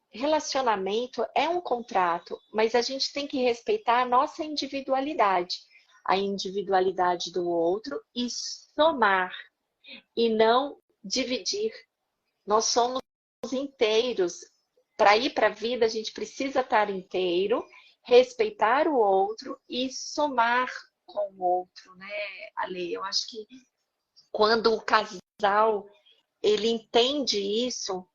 Relacionamento é um contrato, mas a gente tem que respeitar a nossa individualidade, a individualidade do outro e somar, e não dividir. Nós somos inteiros. Para ir para a vida, a gente precisa estar inteiro, respeitar o outro e somar com o outro, né, Ale? Eu acho que quando o casal ele entende isso,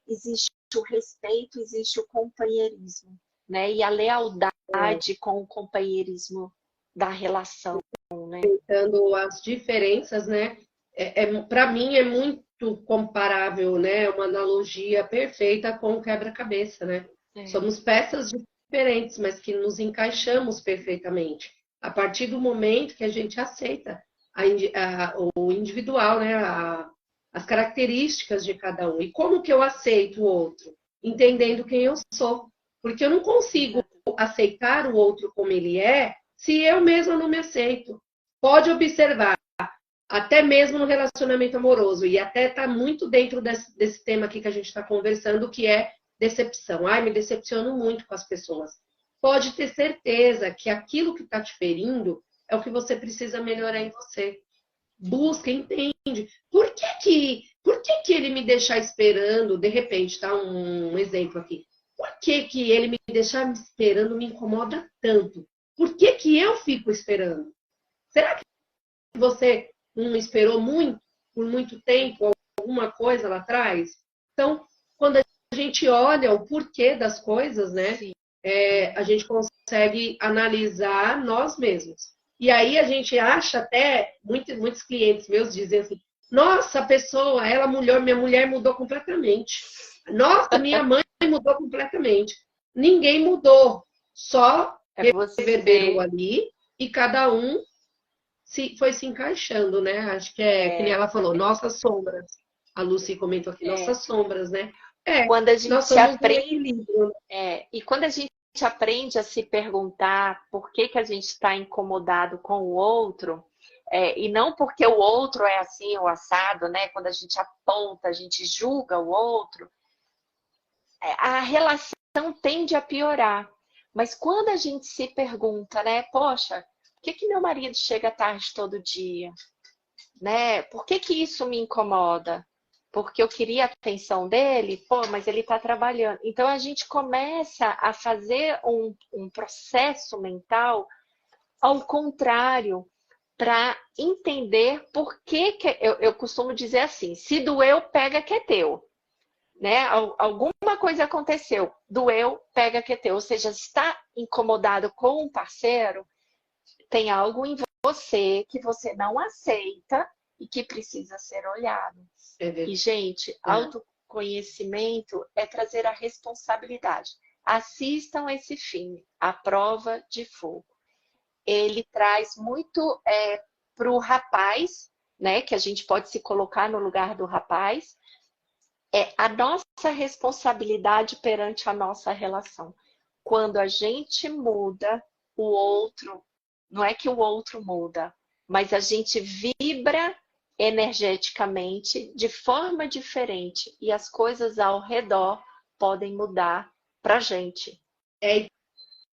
existe o respeito, existe o companheirismo, né? E a lealdade com o companheirismo da relação, né? Dando as diferenças, né? Para mim é muito comparável, né? Uma analogia perfeita com o quebra-cabeça, né? Somos peças diferentes, mas que nos encaixamos perfeitamente. A partir do momento que a gente aceita o individual, né? As características de cada um. E como que eu aceito o outro? Entendendo quem eu sou. Porque eu não consigo aceitar o outro como ele é se eu mesma não me aceito. Pode observar, até mesmo no relacionamento amoroso, e até está muito dentro desse tema aqui que a gente está conversando, que é decepção. Ai, me decepciono muito com as pessoas. Pode ter certeza que aquilo que está te ferindo é o que você precisa melhorar em você. Busca, entende. Por que ele me deixar esperando, de repente, tá um exemplo aqui. Por que ele me deixar esperando me incomoda tanto? Por que eu fico esperando? Será que você não esperou muito, por muito tempo, alguma coisa lá atrás? Então, quando a gente olha o porquê das coisas, né? A gente consegue analisar nós mesmos. E aí a gente acha até, muitos clientes meus dizem assim, nossa, a pessoa, minha mulher mudou completamente. Nossa, minha mãe mudou completamente. Ninguém mudou, só reverberou ali e cada um foi se encaixando, né? Acho que que nem ela falou, nossas sombras. A Lucy comentou aqui, nossas sombras, né? Quando a gente nós somos um equilíbrio. E quando a gente aprende a se perguntar por que a gente está incomodado com o outro, e não porque o outro é assim ou assado, né? Quando a gente aponta, a gente julga o outro, a relação tende a piorar. Mas quando a gente se pergunta, né? Poxa, por que meu marido chega tarde todo dia? Né? Por que isso me incomoda? Porque eu queria a atenção dele, mas ele está trabalhando. Então a gente começa a fazer um processo mental ao contrário, para entender por que eu costumo dizer assim, se doeu, pega que é teu. Né? Alguma coisa aconteceu, doeu, pega que é teu. Ou seja, está incomodado com um parceiro, tem algo em você que você não aceita e que precisa ser olhado. E, gente, autoconhecimento é trazer a responsabilidade. Assistam esse filme, A Prova de Fogo. Ele traz muito para o rapaz, né, que a gente pode se colocar no lugar do rapaz, É a nossa responsabilidade perante a nossa relação. Quando a gente muda, o outro, não é que o outro muda, mas a gente vibra energeticamente de forma diferente e as coisas ao redor podem mudar pra gente. É,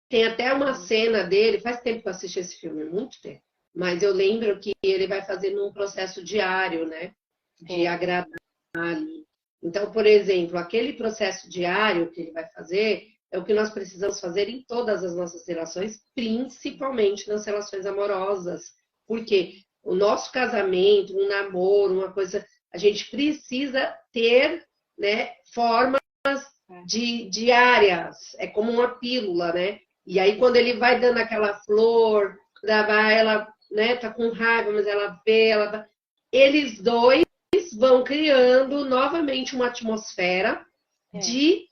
tem até uma cena dele, faz tempo que eu assisti esse filme, muito tempo, mas eu lembro que ele vai fazendo um processo diário, né? De agradar ali. Então, por exemplo, aquele processo diário que ele vai fazer é o que nós precisamos fazer em todas as nossas relações, principalmente nas relações amorosas. Porque o nosso casamento, um namoro, uma coisa, a gente precisa ter, né, formas diárias. É como uma pílula, né? E aí, quando ele vai dando aquela flor, ela, né, tá com raiva, mas ela vê, eles dois vão criando novamente uma atmosfera de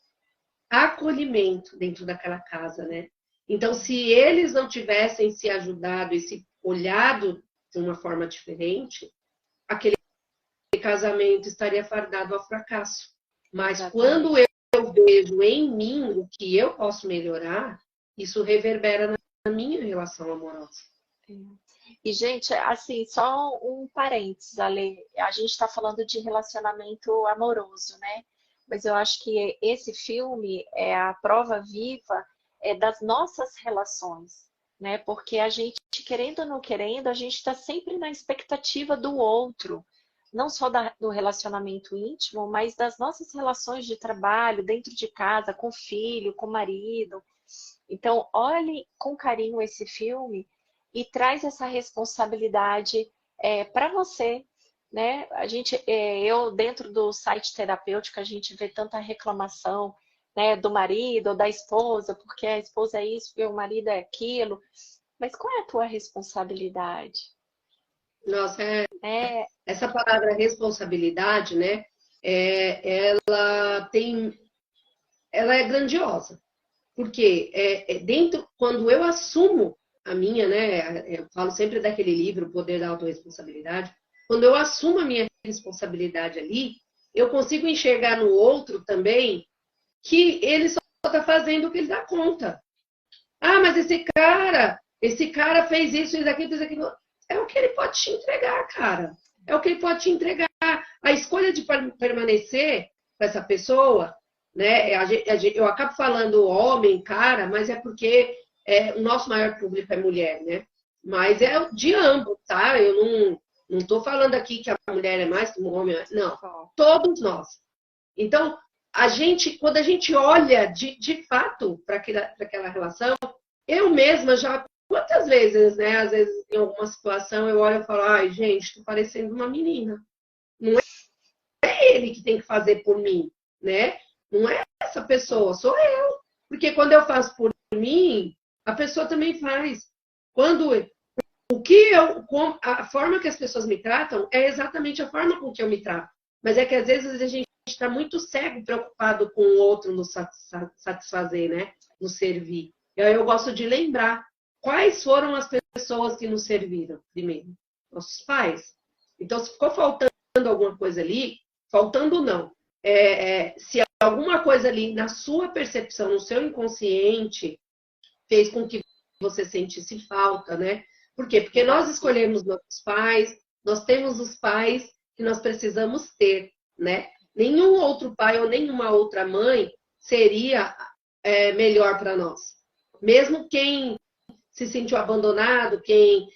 acolhimento dentro daquela casa, né? Então, se eles não tivessem se ajudado e se olhado de uma forma diferente, aquele casamento estaria fardado ao fracasso. Mas quando eu vejo em mim o que eu posso melhorar, isso reverbera na minha relação amorosa. E, gente, assim, só um parênteses, Ale. A gente está falando de relacionamento amoroso, né? Mas eu acho que esse filme é a prova viva das nossas relações, né? Porque a gente, querendo ou não querendo, a gente está sempre na expectativa do outro. Não só do relacionamento íntimo, mas das nossas relações de trabalho, dentro de casa, com o filho, com o marido. Então, olhe com carinho esse filme e traz essa responsabilidade para você, né? Eu dentro do site terapêutico, a gente vê tanta reclamação, né, do marido ou da esposa, porque a esposa é isso e o marido é aquilo. Mas qual é a tua responsabilidade? Nossa, essa palavra responsabilidade, né? Ela é grandiosa. Porque quando eu assumo a minha, né? Eu falo sempre daquele livro, O Poder da Autorresponsabilidade. Quando eu assumo a minha responsabilidade ali, eu consigo enxergar no outro também que ele só está fazendo o que ele dá conta. Ah, mas esse cara fez isso, fez aquilo, fez aquilo. É o que ele pode te entregar, cara. É o que ele pode te entregar. A escolha de permanecer com essa pessoa, né? Eu acabo falando homem, cara, mas é porque o nosso maior público é mulher, né? Mas é de ambos, tá? Eu não estou falando aqui que a mulher é mais que o homem, não. Todos nós. Então, quando a gente olha de fato para aquela relação, eu mesma já, quantas vezes, né? Às vezes, em alguma situação, eu olho e falo, ai, gente, tô parecendo uma menina. Não é ele que tem que fazer por mim, né? Não é essa pessoa, sou eu. Porque quando eu faço por mim, a pessoa também faz. A forma que as pessoas me tratam é exatamente a forma com que eu me trato. Mas é que às vezes a gente está muito cego, preocupado com o outro nos satisfazer, né? Nos servir. E aí eu gosto de lembrar quais foram as pessoas que nos serviram primeiro. Nossos pais. Então, se ficou faltando alguma coisa ali, faltando não. Se alguma coisa ali na sua percepção, no seu inconsciente, fez com que você sentisse falta, né? Por quê? Porque nós escolhemos nossos pais, nós temos os pais que nós precisamos ter, né? Nenhum outro pai ou nenhuma outra mãe seria melhor para nós. Mesmo quem se sentiu abandonado, quem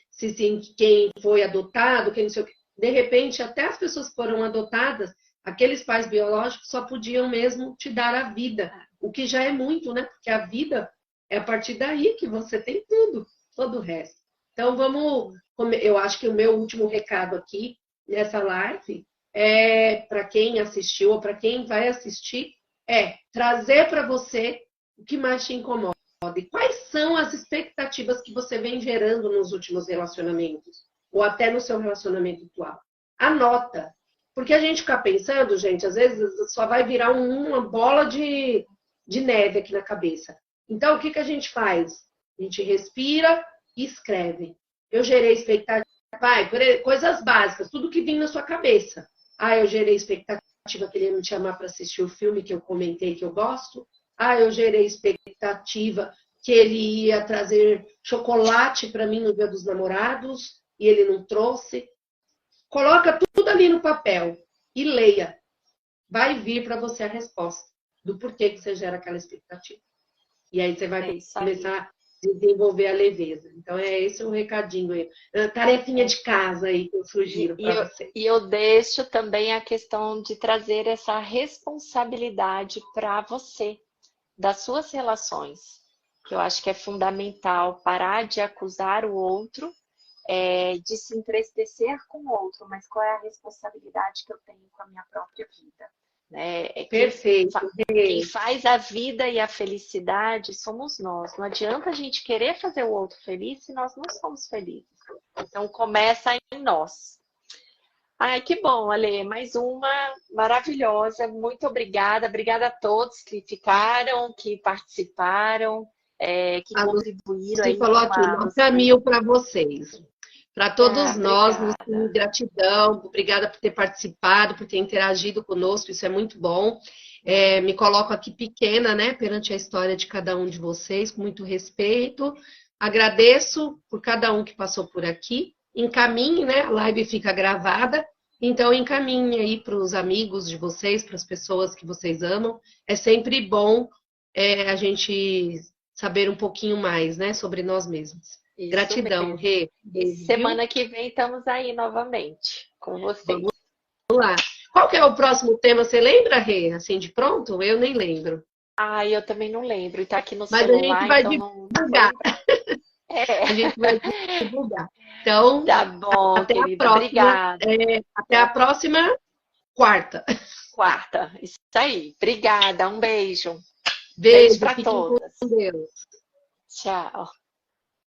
foi adotado, quem não sei o quê. De repente, até as pessoas que foram adotadas, aqueles pais biológicos só podiam mesmo te dar a vida, o que já é muito, né? Porque a vida é a partir daí que você tem tudo, todo o resto. Então, eu acho que o meu último recado aqui nessa live para quem assistiu ou para quem vai assistir, trazer para você o que mais te incomoda. E quais são as expectativas que você vem gerando nos últimos relacionamentos? Ou até no seu relacionamento atual? Anota. Porque a gente fica pensando, gente, às vezes só vai virar uma bola de neve aqui na cabeça. Então, o que a gente faz? A gente respira e escreve. Eu gerei expectativa. Coisas básicas, tudo que vem na sua cabeça. Eu gerei expectativa que ele ia me chamar para assistir o filme que eu comentei que eu gosto. Ah, eu gerei expectativa que ele ia trazer chocolate para mim no Dia dos Namorados e ele não trouxe. Coloca tudo ali no papel e leia. Vai vir para você a resposta do porquê que você gera aquela expectativa. E aí você vai começar a desenvolver a leveza. Então, esse o recadinho aí. Tarefinha de casa aí que eu sugiro para você. E eu deixo também a questão de trazer essa responsabilidade para você, das suas relações, que eu acho que é fundamental parar de acusar o outro, de se entristecer com o outro, mas qual é a responsabilidade que eu tenho com a minha própria vida? Perfeito. Quem faz a vida e a felicidade somos nós. Não adianta a gente querer fazer o outro feliz se nós não somos felizes. Então começa em nós. Ai, que bom, Ale. Mais uma maravilhosa. Muito obrigada. Obrigada a todos que ficaram, que participaram, que contribuíram. Você falou aqui, nota 1000 para vocês. Para todos nós, gratidão, obrigada por ter participado, por ter interagido conosco, isso é muito bom. Me coloco aqui pequena, né, perante a história de cada um de vocês, com muito respeito. Agradeço por cada um que passou por aqui. Encaminhe, né, a live fica gravada, então encaminhe aí para os amigos de vocês, para as pessoas que vocês amam. É sempre bom a gente saber um pouquinho mais, né, sobre nós mesmos. Isso gratidão, Rê. Semana que vem estamos aí novamente com vocês. Vamos lá. Qual que é o próximo tema? Você lembra, Rê? Assim, de pronto? Eu nem lembro. Eu também não lembro. Está aqui no Mas celular, a gente vai então divulgar. A gente vai divulgar. Então, tá bom, até querida. a próxima. Obrigada. Até a próxima quarta. Isso aí. Obrigada. Um beijo. Beijo para todas. Com Deus. Tchau.